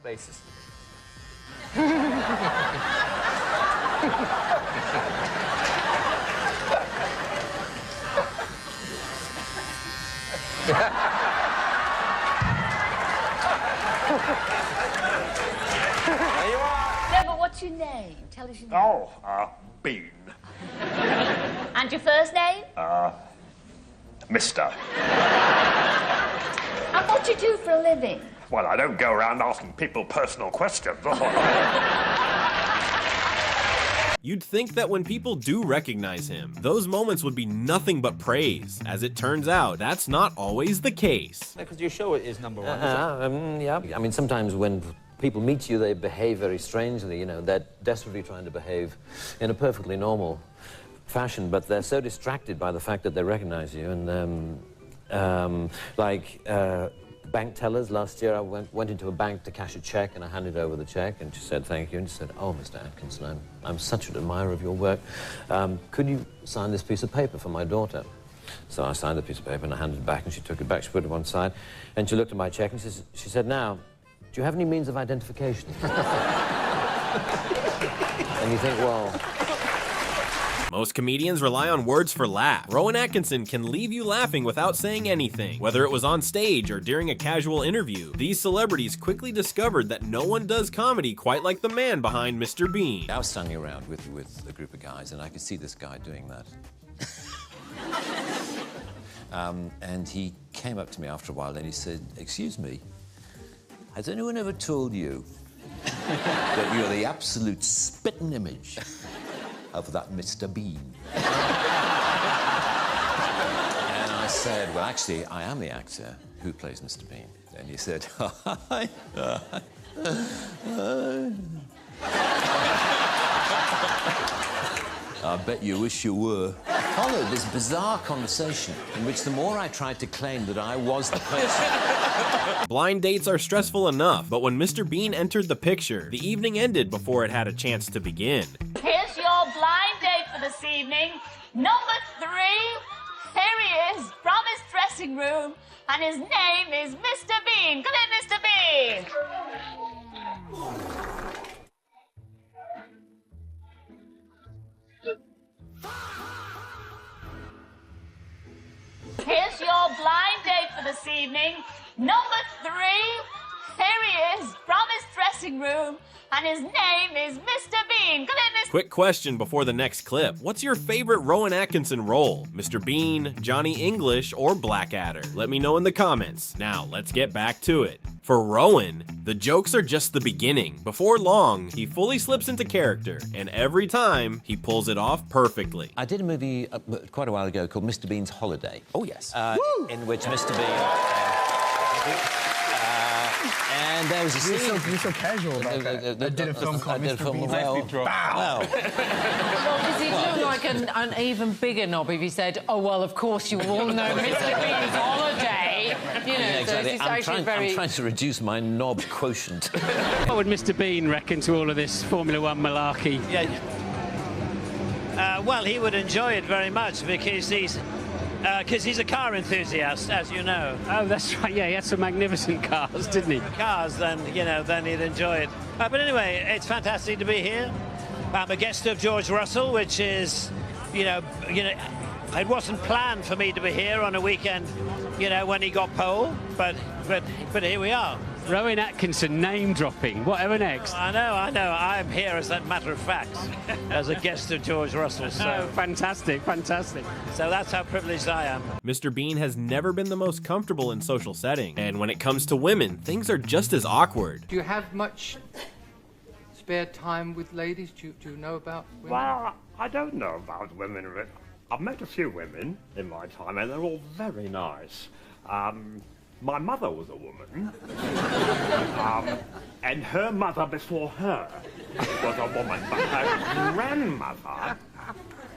basis. There you are. No, but what's your name? Tell us your name. Oh, Bean. And your first name? Mister. And what do you do for a living? Well, I don't go around asking people personal questions. You'd think that when people do recognize him, those moments would be nothing but praise. As it turns out, that's not always the case. Because your show is #1, yeah. I mean, sometimes when people meet you, they behave very strangely, you know. They're desperately trying to behave in a perfectly normal fashion, but they're so distracted by the fact that they recognize you. And, bank tellers, last year I went into a bank to cash a check, and I handed over the check, and she said, thank you, and she said, oh, Mr. Atkinson, I'm such an admirer of your work. Could you sign this piece of paper for my daughter? So I signed the piece of paper, and I handed it back, and she took it back, she put it to one side, and she looked at my check, and she said, now, do you have any means of identification? And you think, well... Most comedians rely on words for laughs. Rowan Atkinson can leave you laughing without saying anything. Whether it was on stage or during a casual interview, these celebrities quickly discovered that no one does comedy quite like the man behind Mr. Bean. I was standing around with a group of guys, and I could see this guy doing that. And he came up to me after a while, and he said, excuse me, has anyone ever told you that you're the absolute spitting image of that Mr. Bean? And I said, well, actually, I am the actor who plays Mr. Bean. And he said, I bet you wish you were. Followed this bizarre conversation in which the more I tried to claim that I was the person. Blind dates are stressful enough, but when Mr. Bean entered the picture, the evening ended before it had a chance to begin. Here's your blind date for this evening. Number 3. Here he is from his dressing room, and his name is Mr. Bean. Come in, Mr. Bean. Here's your blind date for this evening. Number 3. Here he is from his dressing room, and his name is Mr. Bean. Come in, Mr. Quick question before the next clip. What's your favorite Rowan Atkinson role? Mr. Bean, Johnny English, or Blackadder? Let me know in the comments. Now, let's get back to it. For Rowan, the jokes are just the beginning. Before long, he fully slips into character, and every time, he pulls it off perfectly. I did a movie quite a while ago called Mr. Bean's Holiday. Oh, yes. In which Mr. Bean... and there was a scene... You're so casual about that. I did a film called Mr. Bean's Well, does he look like an even bigger knob if he said, oh, well, of course you all know Mr. Bean's Holiday? You know, yeah, exactly. so it's I'm trying to reduce my knob quotient. What would Mr. Bean reckon to all of this Formula One malarkey? Yeah. Well, he would enjoy it very much because he's a car enthusiast, as you know. Oh, that's right. Yeah, he had some magnificent cars, didn't he? Cars, then he'd enjoy it. But anyway, it's fantastic to be here. I'm a guest of George Russell, which is, it wasn't planned for me to be here on a weekend, when he got pole, but here we are. Rowan Atkinson name-dropping. Whatever next? I know. I'm here as a matter of fact, as a guest of George Russell. So. Oh, fantastic. So that's how privileged I am. Mr. Bean has never been the most comfortable in social settings, and when it comes to women, things are just as awkward. Do you have much spare time with ladies? Do you know about women? Well, I don't know about women. I've met a few women in my time, and they're all very nice. My mother was a woman, and her mother before her was a woman, but her grandmother,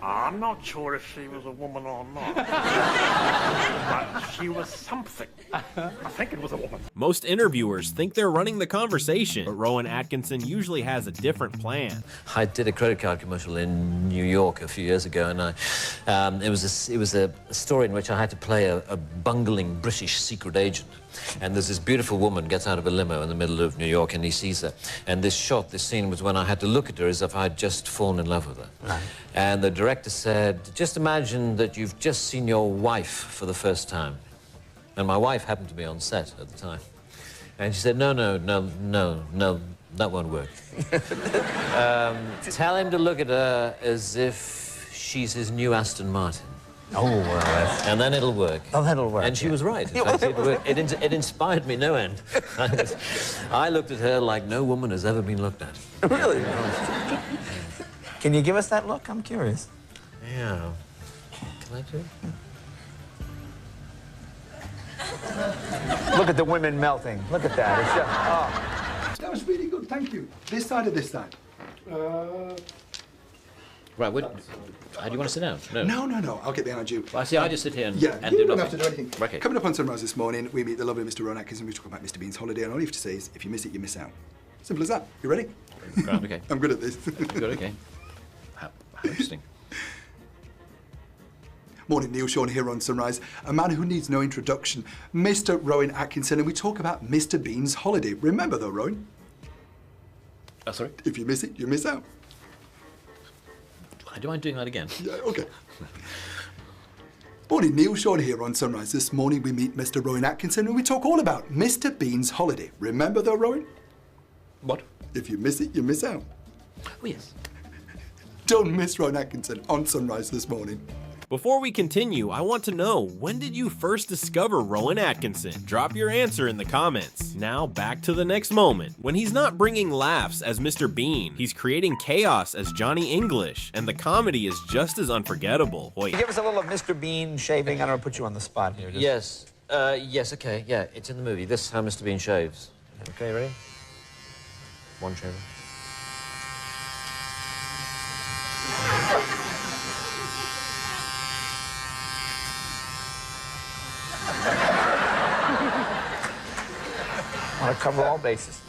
I'm not sure if she was a woman or not, but she was something. I think it was a woman. Most interviewers think they're running the conversation, but Rowan Atkinson usually has a different plan. I did a credit card commercial in New York a few years ago, and it was a story in which I had to play a bungling British secret agent. And there's this beautiful woman gets out of a limo in the middle of New York, and he sees her. And this scene was when I had to look at her as if I'd just fallen in love with her. Right. And the director said, just imagine that you've just seen your wife for the first time. And my wife happened to be on set at the time. And she said, no, that won't work. Tell him to look at her as if she's his new Aston Martin. Oh, well, that's... And then it'll work. Oh, that'll work. And she was right. In fact, it inspired me no end. I looked at her like no woman has ever been looked at. Really? Can you give us that look? I'm curious. Yeah. Can I do it? Look at the women melting. Look at that. It's just, oh. That was really good, thank you. This side or this side? Right, how do you want to sit down? No, I'll get behind you. Well, I see, I just sit here and, yeah, and you do don't nothing. have to do anything. Okay. Coming up on Sunrise this morning, we meet the lovely Mr. Rowan Atkinson. We talk about Mr. Bean's holiday, and all you have to say is, if you miss it, you miss out. Simple as that. You ready? Right, okay. I'm good at this. Good, okay. How interesting. Morning, Neil Sean here on Sunrise. A man who needs no introduction, Mr. Rowan Atkinson, and we talk about Mr. Bean's holiday. Remember though, Rowan? Sorry? If you miss it, you miss out. Do you mind doing that again? Yeah, okay. Morning, Neil Sean here on Sunrise. This morning we meet Mr. Rowan Atkinson and we talk all about Mr. Bean's holiday. Remember though, Rowan? What? If you miss it, you miss out. Oh, yes. Don't miss Rowan Atkinson on Sunrise this morning. Before we continue, I want to know, when did you first discover Rowan Atkinson? Drop your answer in the comments. Now back to the next moment. When he's not bringing laughs as Mr. Bean, he's creating chaos as Johnny English, and the comedy is just as unforgettable. Wait. Can you give us a little of Mr. Bean shaving? I don't want to put you on the spot here. Yes. Yes, okay, yeah, it's in the movie. This is how Mr. Bean shaves. Okay, ready? One shave. I want to cover all bases.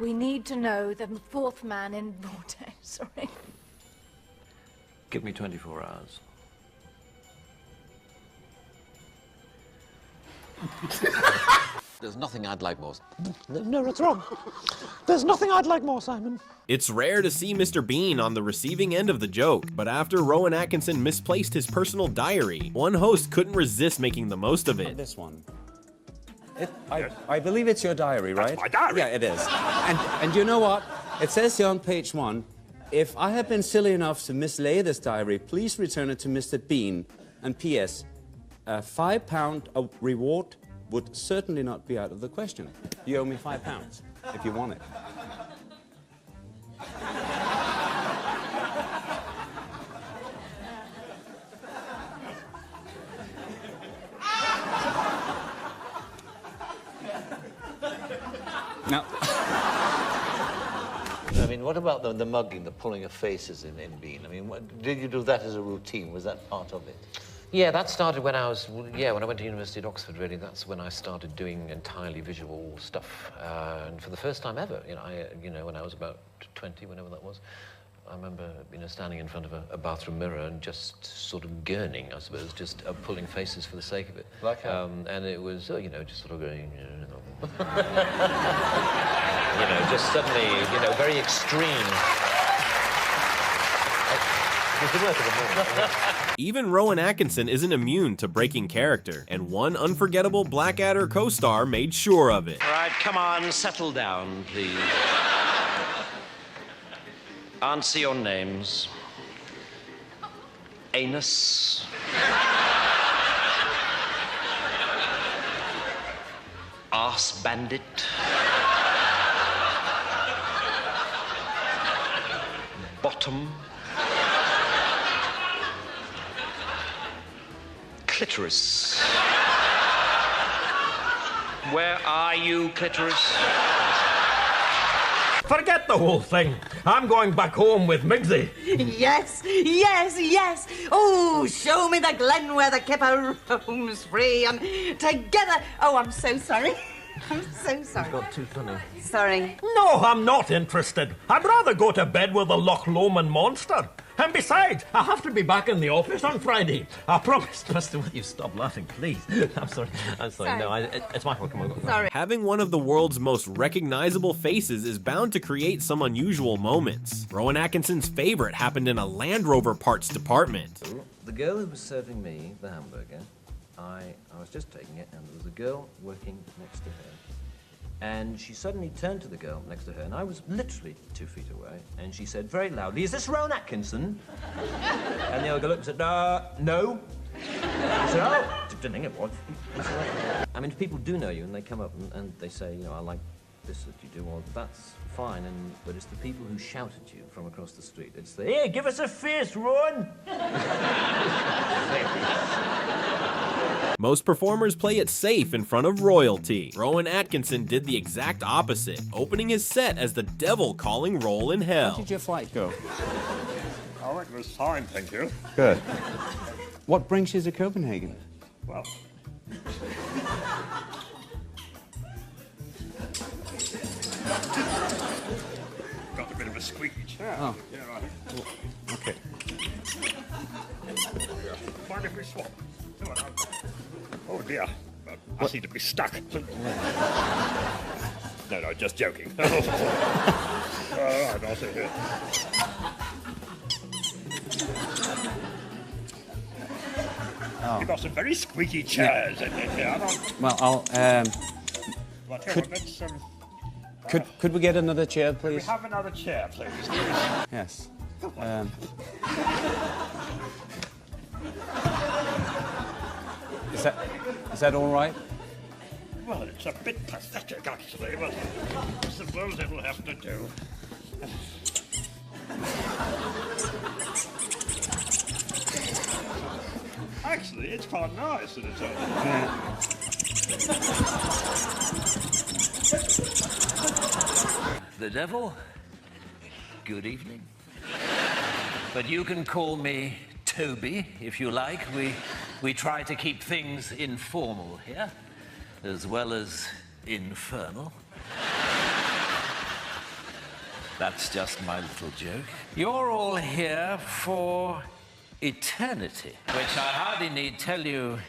We need to know the fourth man in Vortex, sorry. Give me 24 hours. There's nothing I'd like more. No, that's wrong. There's nothing I'd like more, Simon. It's rare to see Mr. Bean on the receiving end of the joke, but after Rowan Atkinson misplaced his personal diary, one host couldn't resist making the most of it. This one. I believe it's your diary, right? That's my diary. Yeah, it is. And you know what? It says here on page 1, if I have been silly enough to mislay this diary, please return it to Mr. Bean. And P.S., a £5 reward would certainly not be out of the question. You owe me £5 if you want it. Now, I mean, what about the mugging, the pulling of faces in Bean? I mean, did you do that as a routine? Was that part of it? Yeah, that started when I was, when I went to University at Oxford, really. That's when I started doing entirely visual stuff. And for the first time ever, when I was about 20, whenever that was, I remember, standing in front of a bathroom mirror and just sort of gurning, I suppose, just pulling faces for the sake of it. Like how? And it was, just sort of going, just suddenly, very extreme. Even Rowan Atkinson isn't immune to breaking character, and one unforgettable Blackadder co-star made sure of it. All right, come on, settle down, please. Answer your names. Anus. Arse bandit. Bottom. Clitoris. Where are you, clitoris? Forget the whole thing. I'm going back home with Migsy. Yes, yes, yes. Oh, show me the glen where the kipper roams free and together. Oh, I'm so sorry. I'm so sorry. Got too funny. Sorry. No, I'm not interested. I'd rather go to bed with the Loch Lomond monster. And besides, I have to be back in the office on Friday. I promised. Mr. Will you stop laughing, please? I'm sorry. No, it's my fault. Come on. Sorry. Having one of the world's most recognizable faces is bound to create some unusual moments. Rowan Atkinson's favorite happened in a Land Rover parts department. The girl who was serving me the hamburger, I was just taking it, and there was a girl working next to her. And she suddenly turned to the girl next to her, and I was literally 2 feet away, and she said very loudly, "Is this Rowan Atkinson?" And the other girl looked and said, "No." I said, "Oh, didn't think it was." I mean, if people do know you and they come up and they say, "I like this that you do," well, that's fine, but it's the people who shout at you from across the street. It's the, "Hey, give us a face, Rowan!" Most performers play it safe in front of royalty. Rowan Atkinson did the exact opposite, opening his set as the devil calling roll in hell. How did your flight go? Oh, it was fine, thank you. Good. What brings you to Copenhagen? Well, got a bit of a squeaky chair. Oh. Yeah, right. Okay. Mind if we swap? Oh dear, I seem to be stuck. No, just joking. All right, I'll sit here. Oh. You've got some very squeaky chairs in here. Well, I'll. Could we get another chair, Can we please? have another chair, please? Yes. Is that all right? Well, it's a bit pathetic, actually, but I suppose it'll have to do. Actually, it's quite nice in its own way. The devil, good evening. But you can call me Toby, if you like. We try to keep things informal here, as well as infernal. That's just my little joke. You're all here for eternity, which I hardly need tell you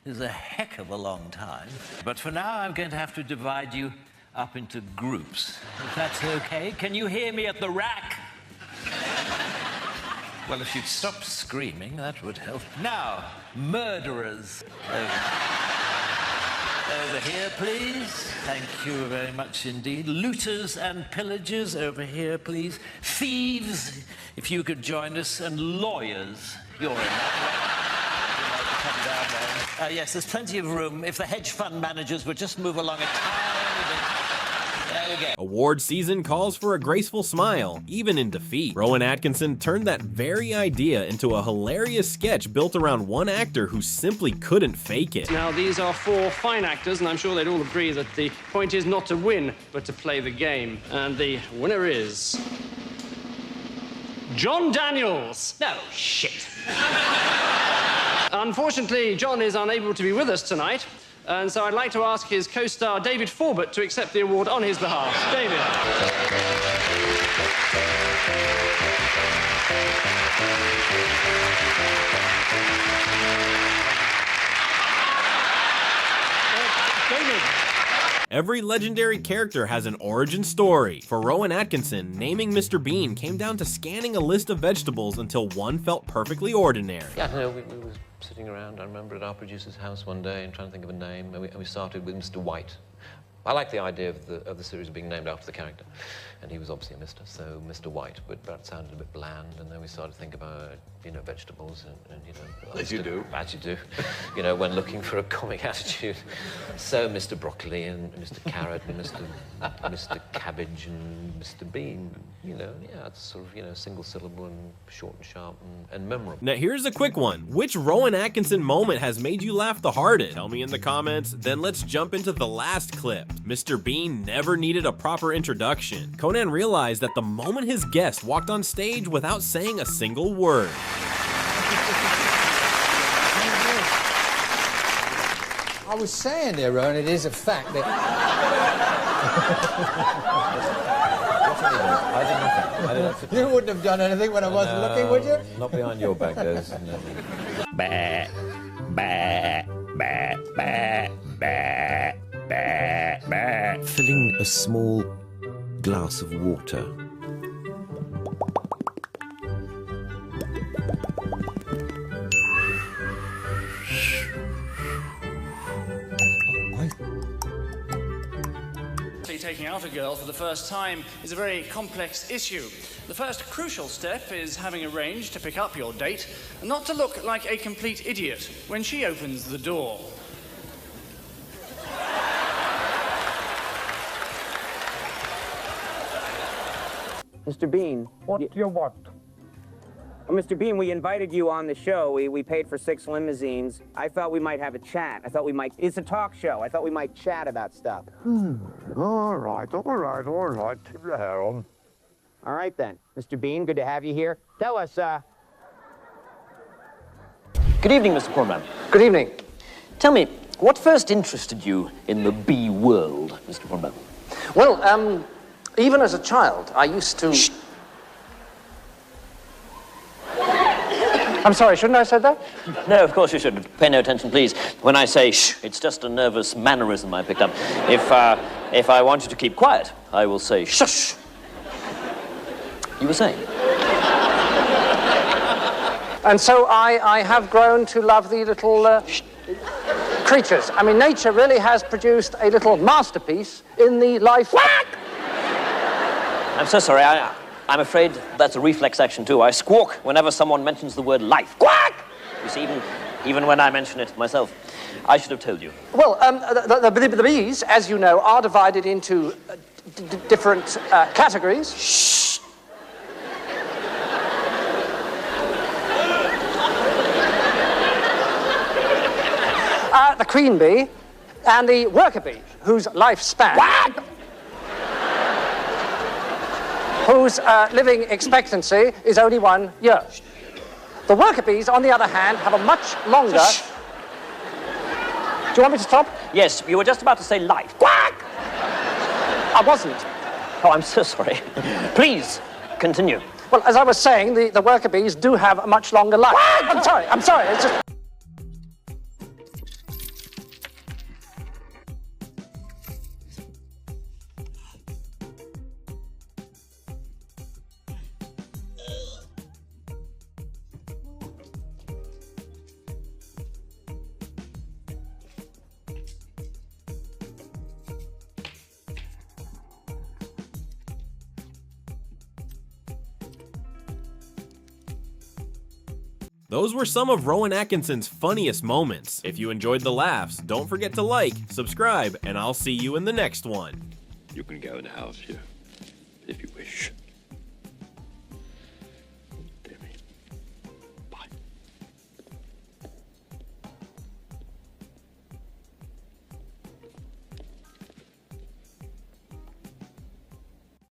is a heck of a long time. But for now, I'm going to have to divide you up into groups, if that's okay. Can you hear me at the rack? Well, if you'd stop screaming, that would help. Now, murderers. Over here, please. Thank you very much indeed. Looters and pillagers, over here, please. Thieves, if you could join us. And lawyers, you're in that way. Come down there. Yes, there's plenty of room. If the hedge fund managers would just move along a tiny bit. There we go. Award season calls for a graceful smile, even in defeat. Rowan Atkinson turned that very idea into a hilarious sketch built around one actor who simply couldn't fake it. Now, these are 4 fine actors, and I'm sure they'd all agree that the point is not to win, but to play the game. And the winner is... John Daniels. No, shit. Unfortunately, John is unable to be with us tonight, and so I'd like to ask his co-star David Forbert to accept the award on his behalf. David. David. Every legendary character has an origin story. For Rowan Atkinson, naming Mr. Bean came down to scanning a list of vegetables until one felt perfectly ordinary. Yeah, we were sitting around, I remember, at our producer's house one day and trying to think of a name, and we started with Mr. White. I like the idea of the series being named after the character, and he was obviously a Mr., so Mr. White, but that sounded a bit bland, and then we started to think about, vegetables, and As you do. As you do, when looking for a comic attitude. So Mr. Broccoli, and Mr. Carrot, and Mr. Cabbage, and Mr. Bean, it's sort of, single syllable and short and sharp and memorable. Now here's a quick one. Which Rowan Atkinson moment has made you laugh the hardest? Tell me in the comments, then let's jump into the last clip. Mr. Bean never needed a proper introduction. Conan realized that the moment his guest walked on stage without saying a single word. I was saying there, Rowan, it is a fact that... I did nothing. I did nothing. You wouldn't have done anything when I wasn't looking, would you? Not behind your back, there's nothing. Bah, bah, bah, bah, bah, bah, bah. Filling a small glass of water. Taking out a girl for the first time is a very complex issue. The first crucial step is having arranged to pick up your date and not to look like a complete idiot when she opens the door. Mr. Bean. What do you want? Well, Mr. Bean, we invited you on the show. We paid for 6 limousines. I thought we might have a chat. I thought we might... It's a talk show. I thought we might chat about stuff. All right. Keep your hair on. All right, then. Mr. Bean, good to have you here. Tell us, Good evening, Mr. Poorman. Good evening. Tell me, what first interested you in the bee world, Mr. Poorman? Well, even as a child, I used to... Shh. I'm sorry, shouldn't I have said that? No, of course you shouldn't. Pay no attention, please. When I say shh, it's just a nervous mannerism I picked up. If I want you to keep quiet, I will say shush. You were saying? And so I have grown to love the little creatures. I mean, nature really has produced a little masterpiece in the life... I'm so sorry, I'm afraid that's a reflex action too. I squawk whenever someone mentions the word life. Quack! You see, even when I mention it myself. I should have told you. Well, the bees, as you know, are divided into different categories. Shh! The queen bee and the worker bee, whose lifespan... Quack! Whose living expectancy is only 1 year. The worker bees, on the other hand, have a much longer... Shh. Do you want me to stop? Yes, you were just about to say life. Quack! I wasn't. Oh, I'm so sorry. Please, continue. Well, as I was saying, the worker bees do have a much longer life. Quack! I'm sorry, it's just... Those were some of Rowan Atkinson's funniest moments. If you enjoyed the laughs, don't forget to like, subscribe, and I'll see you in the next one. You can go now if you wish.